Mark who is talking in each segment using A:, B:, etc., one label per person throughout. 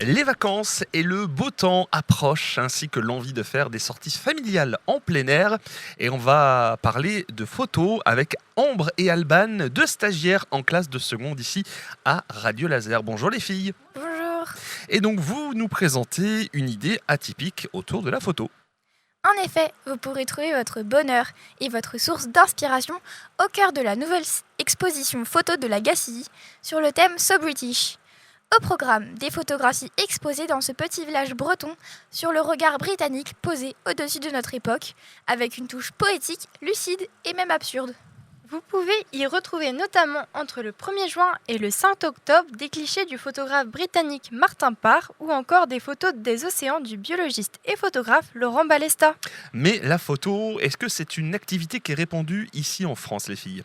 A: Les vacances et le beau temps approchent, ainsi que l'envie de faire des sorties familiales en plein air. Et on va parler de photos avec Ambre et Alban, deux stagiaires en classe de seconde ici à Radio Laser. Bonjour les filles.
B: Bonjour.
A: Et donc vous nous présentez une idée atypique autour de la photo.
B: En effet, vous pourrez trouver votre bonheur et votre source d'inspiration au cœur de la nouvelle exposition photo de la GACI sur le thème So British. Au programme, des photographies exposées dans ce petit village breton sur le regard britannique posé au-dessus de notre époque, avec une touche poétique, lucide et même absurde.
C: Vous pouvez y retrouver notamment entre le 1er juin et le 5 octobre des clichés du photographe britannique Martin Parr ou encore des photos des océans du biologiste et photographe Laurent Balesta.
A: Mais la photo, est-ce que c'est une activité qui est répandue ici en France les filles ?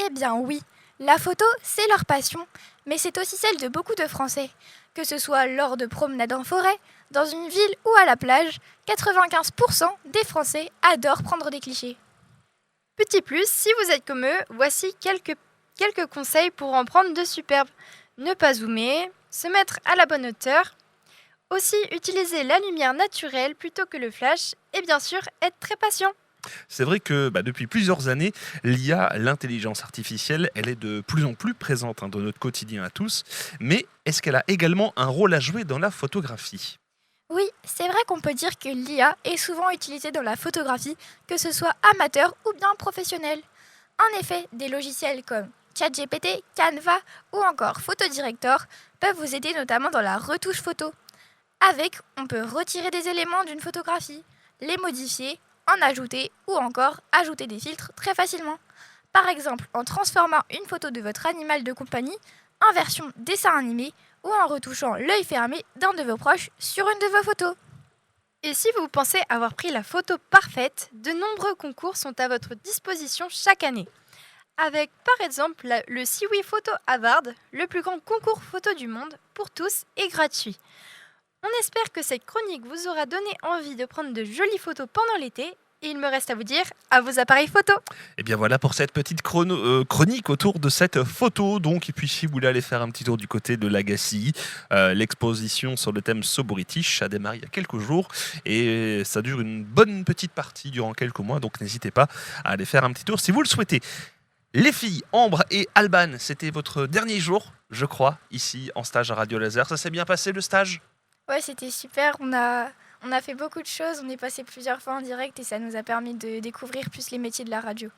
B: Eh bien oui, la photo, c'est leur passion, mais c'est aussi celle de beaucoup de Français. Que ce soit lors de promenades en forêt, dans une ville ou à la plage, 95% des Français adorent prendre des clichés.
C: Petit plus, si vous êtes comme eux, voici quelques conseils pour en prendre de superbes. Ne pas zoomer, se mettre à la bonne hauteur, aussi utiliser la lumière naturelle plutôt que le flash et bien sûr être très patient.
A: C'est vrai que depuis plusieurs années, l'IA, l'intelligence artificielle, elle est de plus en plus présente dans notre quotidien à tous. Mais est-ce qu'elle a également un rôle à jouer dans la photographie ?
B: Oui, c'est vrai qu'on peut dire que l'IA est souvent utilisée dans la photographie, que ce soit amateur ou bien professionnel. En effet, des logiciels comme ChatGPT, Canva ou encore Photodirector peuvent vous aider notamment dans la retouche photo. Avec, on peut retirer des éléments d'une photographie, les modifier, en ajouter ou encore ajouter des filtres très facilement. Par exemple, en transformant une photo de votre animal de compagnie en version dessin animé ou en retouchant l'œil fermé d'un de vos proches sur une de vos photos.
C: Et si vous pensez avoir pris la photo parfaite, de nombreux concours sont à votre disposition chaque année. Avec par exemple le Siwi Photo Award, le plus grand concours photo du monde, pour tous et gratuit. On espère que cette chronique vous aura donné envie de prendre de jolies photos pendant l'été. Et il me reste à vous dire, à vos appareils photo.
A: Et bien voilà pour cette petite chronique autour de cette photo. Donc, et puis si vous voulez aller faire un petit tour du côté de l'Agaci, l'exposition sur le thème So British a démarré il y a quelques jours et ça dure une bonne petite partie durant quelques mois. Donc n'hésitez pas à aller faire un petit tour si vous le souhaitez. Les filles, Ambre et Alban, c'était votre dernier jour, je crois, ici en stage à Radio Laser. Ça s'est bien passé le stage ?
B: Ouais, c'était super, on a fait beaucoup de choses, on est passé plusieurs fois en direct et ça nous a permis de découvrir plus les métiers de la radio.